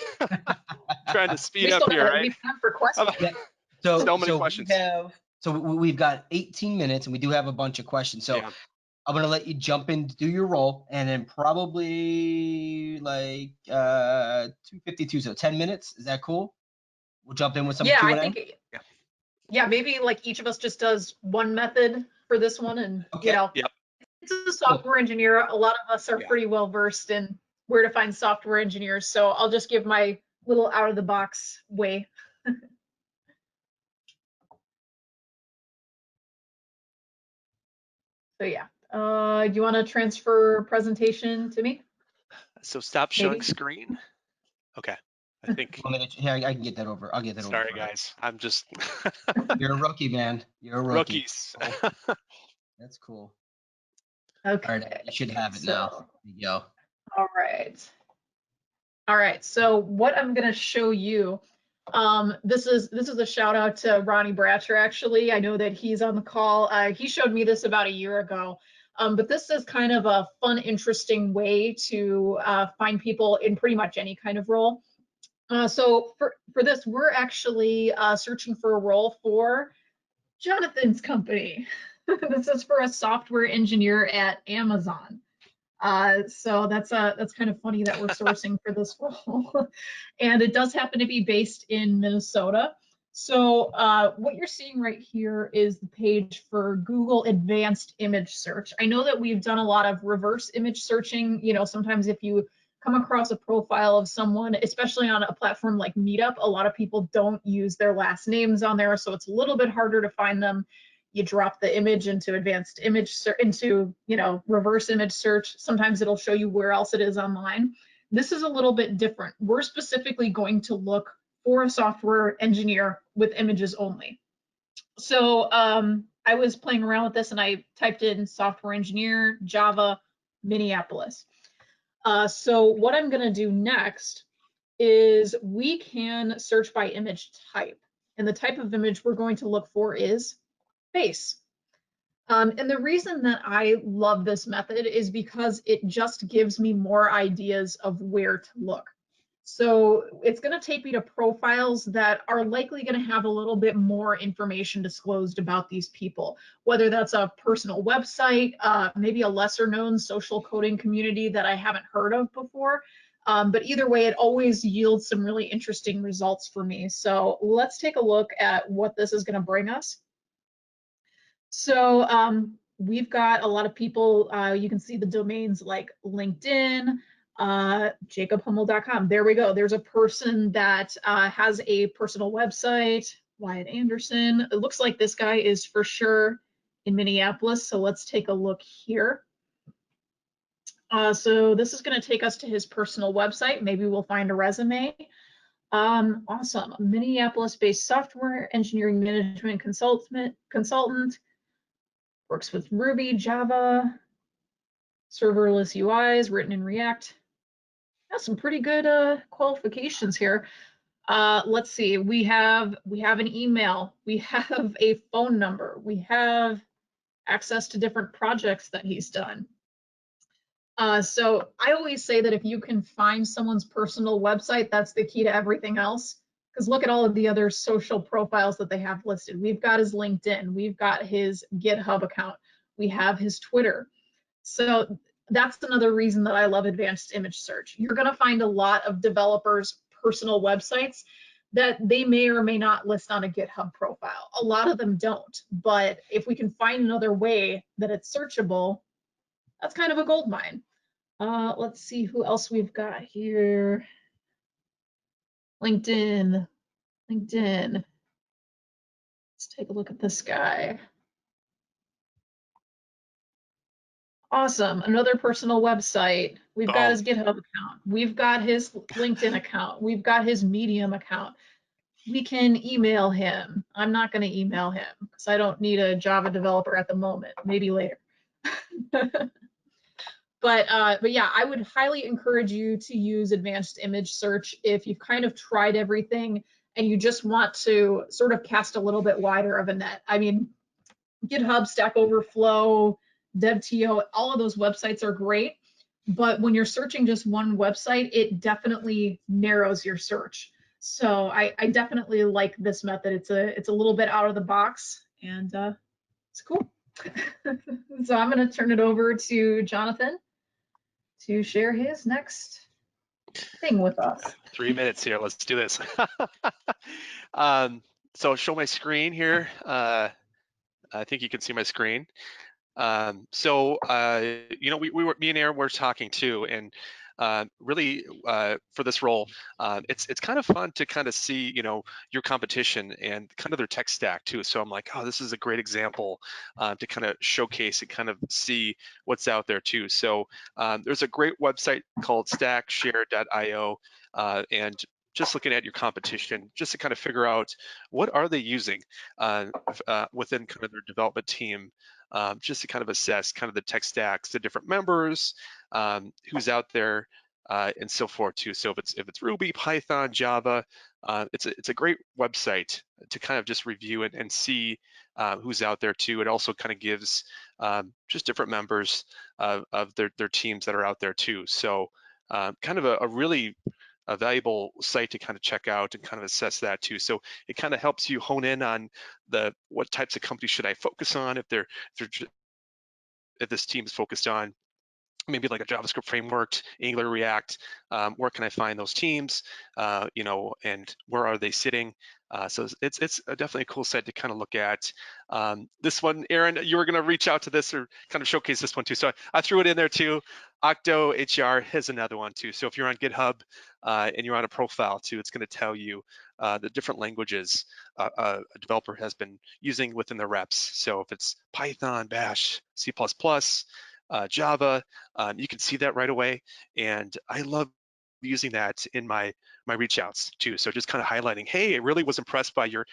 trying to speed We up still here, got right? we have time for questions. Yeah. So many So questions. we've got 18 minutes and we do have a bunch of questions. So Yeah. I'm gonna let you jump in, do your role, and then probably like 2:52, so 10 minutes. Is that cool? We'll jump in with some Yeah, I Q&A. think yeah, maybe like each of us just does one method for this one, and you Okay. know, Yep. it's a software engineer. A lot of us are Yeah. pretty well versed in where to find software engineers, so I'll just give my little out of the box way. So yeah, do you want to transfer presentation to me? So stop showing Maybe. screen. Okay. I think. Yeah, I can get that over. I'll get that over. Sorry, For her. guys. I'm just You're a rookie, man. You're a rookie. rookies. Cool. That's cool. Okay. All right, you should have it now. There you go. All right. All right. So what I'm going to show you, this is a shout out to Ronnie Bratcher. Actually, I know that he's on the call. He showed me this about a year ago. But this is kind of a fun, interesting way to find people in pretty much any kind of role. So for this, we're actually searching for a role for Jonathan's company. This is for a software engineer at Amazon. So that's kind of funny that we're sourcing for this role. And it does happen to be based in Minnesota. So what you're seeing right here is the page for Google Advanced Image Search. I know that we've done a lot of reverse image searching. You know, sometimes if you come across a profile of someone, especially on a platform like Meetup, a lot of people don't use their last names on there, so it's a little bit harder to find them. You drop the image into advanced image into, you know, reverse image search. Sometimes it'll show you where else it is online. This is a little bit different. We're specifically going to look for a software engineer with images only. So I was playing around with this and I typed in software engineer, Java, Minneapolis. So what I'm going to do next is we can search by image type. And the type of image we're going to look for is face. And the reason that I love this method is because it just gives me more ideas of where to look. So it's going to take me to profiles that are likely going to have a little bit more information disclosed about these people, whether that's a personal website, maybe a lesser known social coding community that I haven't heard of before. But either way, it always yields some really interesting results for me. So let's take a look at what this is going to bring us. So we've got a lot of people, you can see the domains like LinkedIn, jacobhummel.com. There we go. There's a person that has a personal website, Wyatt Anderson. It looks like this guy is for sure in Minneapolis. So let's take a look here. So this is going to take us to his personal website. Maybe we'll find a resume. Awesome. Minneapolis-based software engineering management consultant. Works with Ruby, Java, serverless UIs written in React. Got some pretty good qualifications here. Let's see. We have an email. We have a phone number. We have access to different projects that he's done. So I always say that if you can find someone's personal website, that's the key to everything else. Because look at all of the other social profiles that they have listed. We've got his LinkedIn, we've got his GitHub account, we have his Twitter. So that's another reason that I love advanced image search. You're going to find a lot of developers' personal websites that they may or may not list on a GitHub profile. A lot of them don't. But if we can find another way that it's searchable, that's kind of a gold mine. Let's see who else we've got here. LinkedIn. Let's take a look at this guy. Awesome. Another personal website. We've got his GitHub account. We've got his LinkedIn account. We've got his Medium account. We can email him. I'm not going to email him because I don't need a Java developer at the moment. Maybe later. But yeah, I would highly encourage you to use advanced image search if you've kind of tried everything and you just want to sort of cast a little bit wider of a net. I mean, GitHub, Stack Overflow, DevTO, all of those websites are great, but when you're searching just one website, it definitely narrows your search. So I definitely like this method. It's a little bit out of the box and it's cool. So I'm going to turn it over to Jonathan to share his next thing with us. 3 minutes here. Let's do this. So show my screen here. I think you can see my screen. So you know, me and Erin were talking too, and really for this role, it's kind of fun to kind of see, you know, your competition and kind of their tech stack too. So I'm like, oh, this is a great example to kind of showcase and kind of see what's out there too. So there's a great website called stackshare.io, and just looking at your competition, just to kind of figure out what are they using within kind of their development team, just to kind of assess kind of the tech stacks, the different members, who's out there, and so forth too. So if it's Ruby, Python, Java, it's a great website to kind of just review it and see who's out there too. It also kind of gives just different members of their teams that are out there too. So kind of a really a valuable site to kind of check out and kind of assess that too. So it kind of helps you hone in on what types of companies should I focus on if this team is focused on maybe like a JavaScript framework, Angular, React. Where can I find those teams? And where are they sitting? So it's definitely a cool site to kind of look at. This one, Erin, you were going to reach out to this or kind of showcase this one too. So I threw it in there too. Octo HR is another one too. So if you're on GitHub and you're on a profile too, it's going to tell you the different languages a developer has been using within their reps. So if it's Python, Bash, C++, Java, you can see that right away. And I love using that in my reach outs too. So just kind of highlighting, hey, I really was impressed by your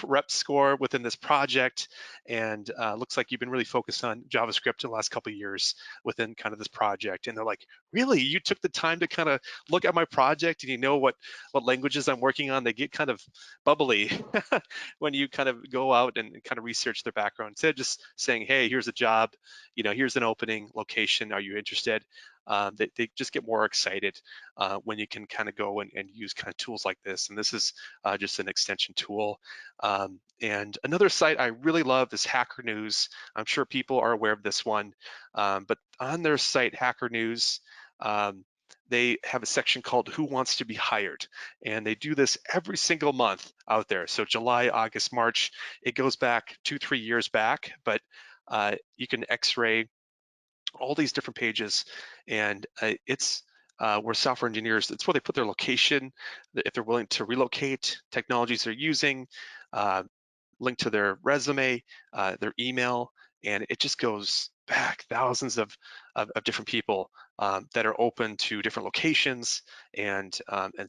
rep score within this project, and looks like you've been really focused on JavaScript in the last couple of years within kind of this project. And they're like, really, you took the time to kind of look at my project and you know what languages I'm working on. They get kind of bubbly when you kind of go out and kind of research their background instead of just saying, hey, here's a job, here's an opening location, are you interested? They just get more excited when you can kind of go and use kind of tools like this. And this is just an extension tool. And another site I really love is Hacker News. I'm sure people are aware of this one, but on their site, Hacker News, they have a section called Who Wants to Be Hired? And they do this every single month out there. So July, August, March, it goes back 2-3 years back, but you can X-ray all these different pages, and it's where software engineers, it's where they put their location, if they're willing to relocate, technologies they're using, link to their resume, their email, and it just goes back thousands of different people that are open to different locations and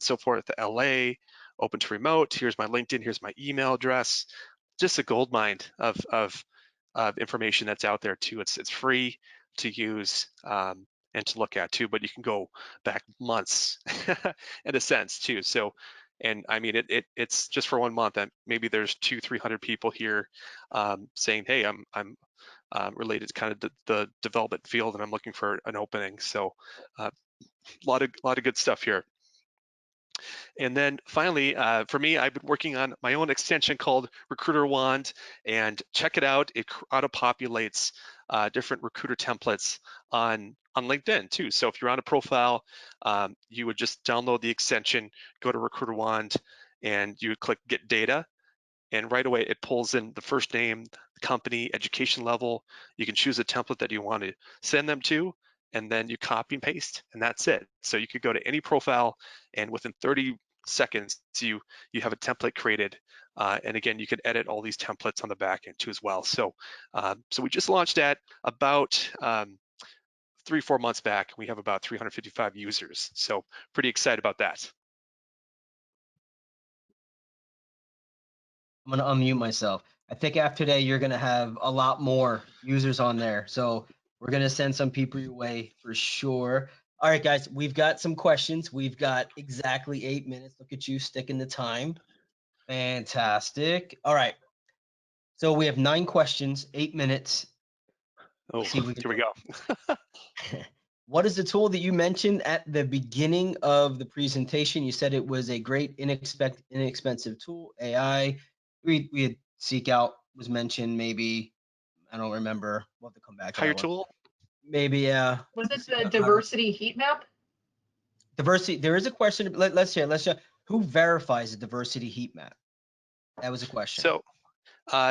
so forth. LA, open to remote. Here's my LinkedIn. Here's my email address. Just a gold mine of information that's out there too. It's free to use and to look at too, but you can go back months in a sense too. So, and I mean, it's just for 1 month, and maybe there's 200-300 people here saying, hey, I'm related to kind of the development field and I'm looking for an opening. So a lot of good stuff here. And then finally, for me, I've been working on my own extension called Recruiter Wand, and check it out. It auto-populates different recruiter templates on LinkedIn too. So if you're on a profile, you would just download the extension, go to Recruiter Wand, and you would click Get Data, and right away it pulls in the first name, the company, education level. You can choose a template that you want to send them to, and then you copy and paste, and that's it. So you could go to any profile, and within 30 seconds, you have a template created. And again, you can edit all these templates on the back end too as well. So, so we just launched that about 3-4 months back. We have about 355 users. So pretty excited about that. I'm gonna unmute myself. I think after today you're gonna have a lot more users on there. So we're gonna send some people your way for sure. All right, guys, we've got some questions. We've got exactly 8 minutes. Look at you sticking the time. Fantastic. All right. So we have 9 questions, 8 minutes. Oh, See if we can here we do go. it. What is the tool that you mentioned at the beginning of the presentation? You said it was a great inexpensive tool, AI. We had Seek Out was mentioned, maybe. I don't remember. We'll have to come back to Hire that one. tool. Maybe, yeah. Was it Seek the Out, diversity heat map? diversity. There is a question. Let's hear. Let's hear. Who verifies the diversity heat map? That was a question. So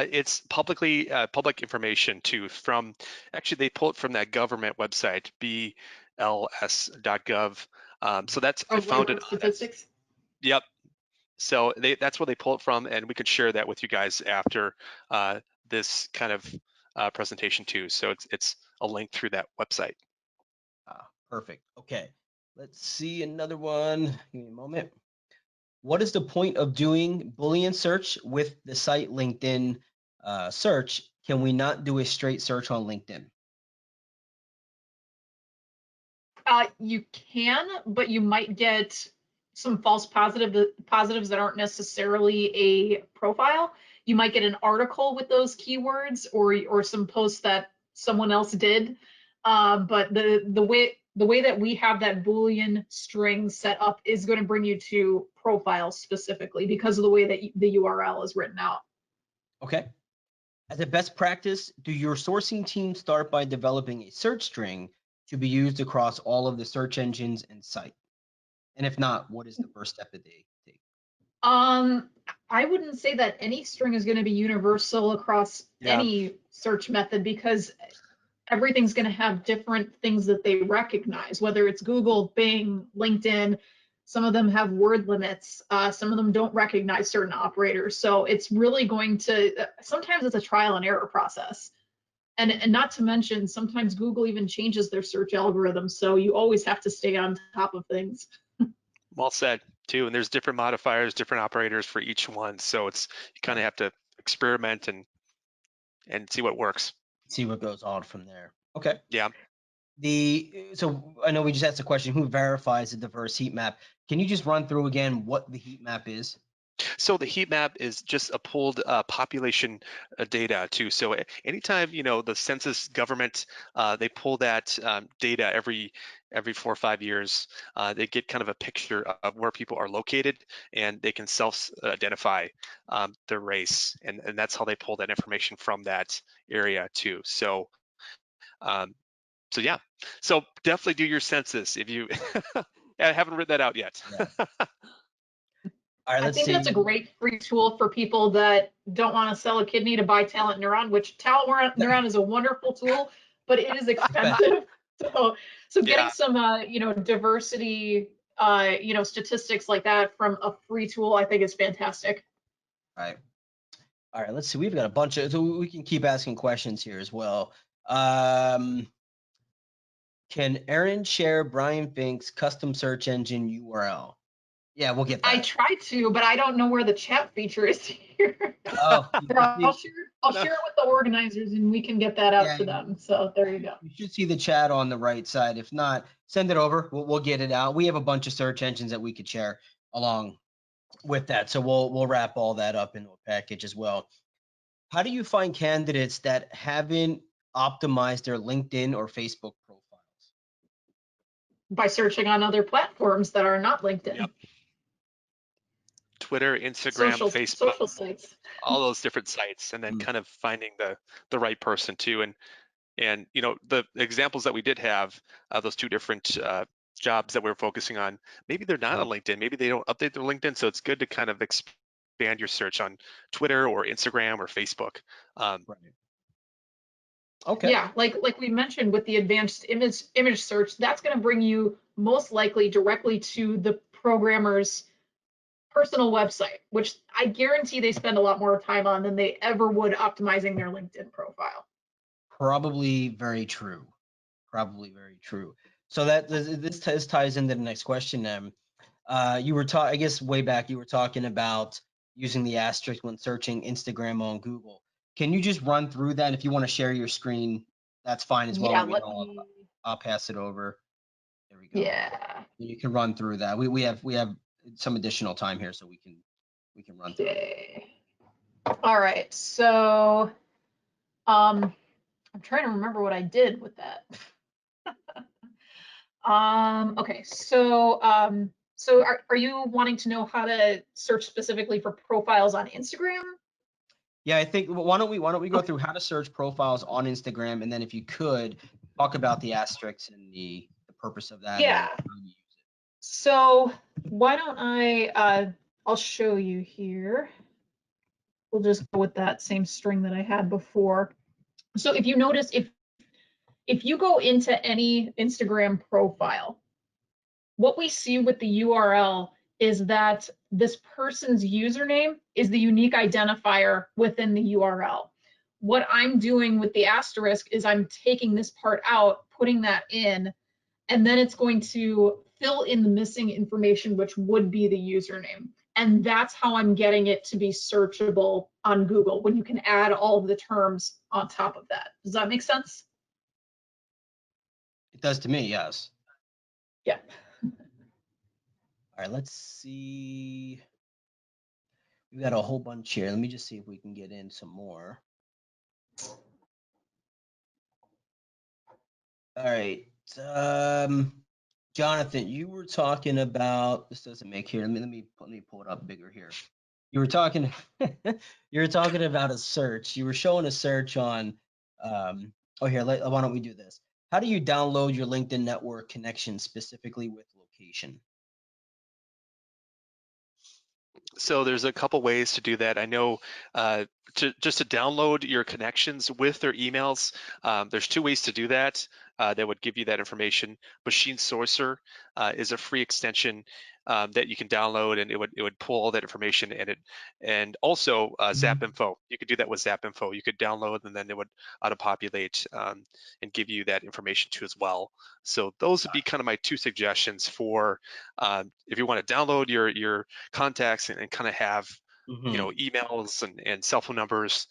it's public information too. From actually, they pull it from that government website, bls.gov. So that's I found it. Statistics. Yep. So that's where they pull it from, and we could share that with you guys after this kind of presentation too. So it's a link through that website. Perfect. Okay. Let's see another one. Give me a moment. what is the point of doing Boolean search with the site LinkedIn search? Can we not do a straight search on LinkedIn? You can, but you might get some false positives that aren't necessarily a profile. You might get an article with those keywords, or some posts that someone else did. But the way that we have that Boolean string set up is going to bring you to profiles specifically because of the way that the URL is written out. Okay. As a best practice, do your sourcing team start by developing a search string to be used across all of the search engines and site? And if not, what is the first step that they take? I wouldn't say that any string is going to be universal across Yeah. any search method because everything's going to have different things that they recognize, whether it's Google, Bing, LinkedIn. Some of them have word limits. Some of them don't recognize certain operators. So it's really going to, sometimes it's a trial and error process. And not to mention, sometimes Google even changes their search algorithm. So you always have to stay on top of things. Well said too. And there's different modifiers, different operators for each one. So it's, you kind of have to experiment and see what works. See what goes on from there. Okay. Yeah. So I know we just asked a question, who verifies a diverse heat map? Can you just run through again what the heat map is? So the heat map is just a pooled population data too. So anytime the census government they pull that data every 4 or 5 years, they get kind of a picture of where people are located, and they can self-identify their race, and that's how they pull that information from that area too. So so yeah, so definitely do your census if you I haven't written that out yet. Yeah. All right, I let's think that's a see. great free tool for people that don't want to sell a kidney to buy Talent Neuron, which Talent Neuron is a wonderful tool, but it is expensive. So getting Yeah. some diversity statistics like that from a free tool, I think is fantastic. All right. All right, let's see. We've got a bunch of, so we can keep asking questions here as well. Can Erin share Brian Fink's custom search engine URL? Yeah, we'll get I that. tried to, but I don't know where the chat feature is here. Oh, But I'll share it with the organizers and we can get that out yeah, to them. So there you go. you should see the chat on the right side. If not, send it over. We'll get it out. We have a bunch of search engines that we could share along with that. So we'll wrap all that up into a package as well. How do you find candidates that haven't optimized their LinkedIn or Facebook profiles? By searching on other platforms that are not LinkedIn. Yep. Twitter, Instagram, Facebook, social sites. all those different sites, and then kind of finding the right person too. And the examples that we did have of those two different jobs that we're focusing on, maybe they're not on LinkedIn, maybe they don't update their LinkedIn, so it's good to kind of expand your search on Twitter or Instagram or Facebook. Right. Okay. Yeah, like we mentioned with the advanced image search, that's going to bring you most likely directly to the programmer's personal website, which I guarantee they spend a lot more time on than they ever would optimizing their LinkedIn profile. Probably very true. Probably very true. So that this ties into the next question. You were talking, I guess, way back. You were talking about using the asterisk when searching Instagram on Google. Can you just run through that? If you want to share your screen, that's fine as well. Yeah, Let me know. I'll pass it over. There we go. Yeah. You can run through that. We have some additional time here, so we can run through it. Okay. All right. So, I'm trying to remember what I did with that. Okay. So are you wanting to know how to search specifically for profiles on Instagram? Yeah, I think why don't we go through how to search profiles on Instagram, and then if you could talk about the asterisks and the purpose of that. Yeah. And how you use it. So why don't I'll show you here. We'll just go with that same string that I had before. So if you notice, if you go into any Instagram profile, what we see with the URL is that this person's username is the unique identifier within the URL. What I'm doing with the asterisk is I'm taking this part out, putting that in, and then it's going to fill in the missing information, which would be the username. And that's how I'm getting it to be searchable on Google when you can add all of the terms on top of that. Does that make sense? It does to me, yes. Yeah. All right, let's see. We got a whole bunch here. Let me just see if we can get in some more. All right. Jonathan, you were talking about, this doesn't make here. Let me pull it up bigger here. You were talking you were talking about a search. You were showing a search on oh here, why don't we do this? How do you download your LinkedIn network connection specifically with location? So there's a couple ways to do that. I know just to download your connections with their emails, there's two ways to do that that would give you that information. Machine Sourcer is a free extension that you can download, and it would pull all that information in it. And also Zap Info, you could do that with Zap Info. You could download, and then it would auto-populate and give you that information too as well. So those would be kind of my two suggestions for if you want to download your contacts and kind of have emails and cell phone numbers.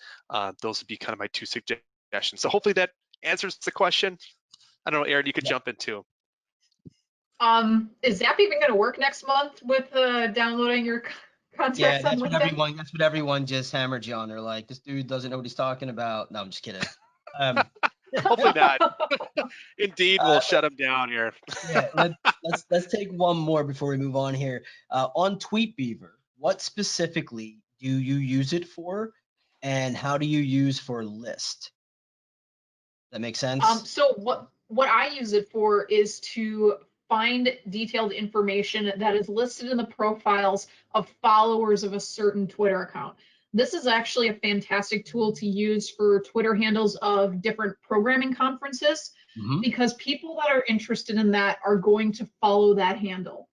Those would be kind of my two suggestions. So hopefully that answers the question. I don't know, Erin, you could jump into. Is Zap even going to work next month with downloading your Yeah, contacts on that's what LinkedIn? everyone just hammered you on. They're like, this dude doesn't know what he's talking about. No, I'm just kidding. Hopefully not. Indeed, we'll shut them down here. Yeah, let's take one more before we move on here. On Tweetbeaver, what specifically do you use it for, and how do you use for list? That makes sense. So what I use it for is to find detailed information that is listed in the profiles of followers of a certain Twitter account. This is actually a fantastic tool to use for Twitter handles of different programming conferences because people that are interested in that are going to follow that handle.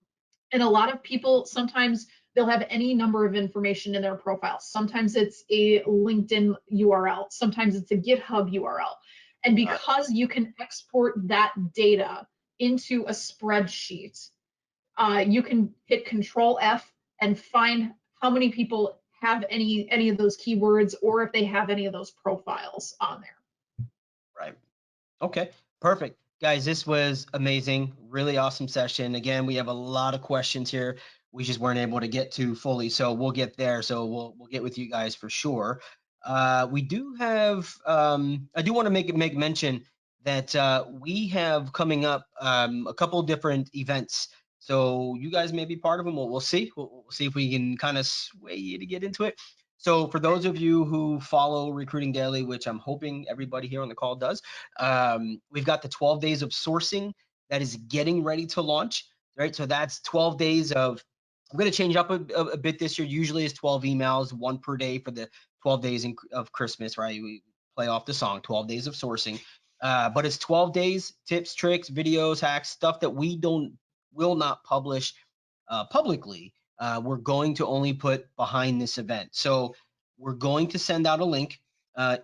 And a lot of people, sometimes they'll have any number of information in their profile. Sometimes it's a LinkedIn URL, sometimes it's a GitHub URL. And because you can export that data into a spreadsheet, you can hit Control F and find how many people have any of those keywords or if they have any of those profiles on there. Right. Okay, perfect. Guys, this was amazing. Really awesome session. Again, we have a lot of questions here. We just weren't able to get to fully, so we'll get there. So we'll get with you guys for sure. We do have, I do want to make mention that we have coming up a couple different events. So you guys may be part of them. We'll see. We'll see if we can kind of sway you to get into it. So for those of you who follow Recruiting Daily, which I'm hoping everybody here on the call does, we've got the 12 days of sourcing that is getting ready to launch, right? So that's 12 days of, I'm going to change up a bit this year. Usually it's 12 emails, one per day for the 12 days of Christmas, right? We play off the song, 12 days of sourcing. But it's 12 days, tips, tricks, videos, hacks, stuff that we will not publish publicly. We're going to only put behind this event. So we're going to send out a link.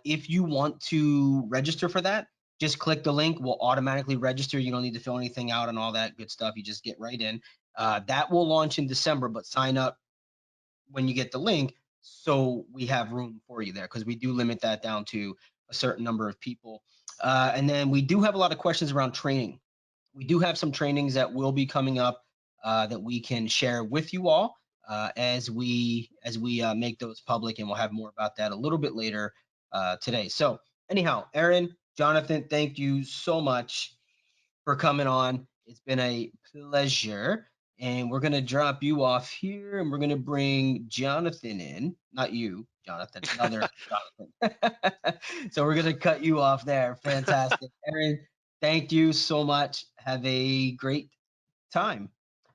If you want to register for that, just click the link. We'll automatically register. You don't need to fill anything out and all that good stuff. You just get right in. That will launch in December, but sign up when you get the link so we have room for you there because we do limit that down to a certain number of people. And then we do have a lot of questions around training. We do have some trainings that will be coming up that we can share with you all as we make those public, and we'll have more about that a little bit later today. So anyhow, Erin, Jonathan, thank you so much for coming on. It's been a pleasure. And we're going to drop you off here and we're going to bring Jonathan in. Not you, Jonathan, another Jonathan. So we're going to cut you off there. Fantastic. Erin, thank you so much. Have a great time.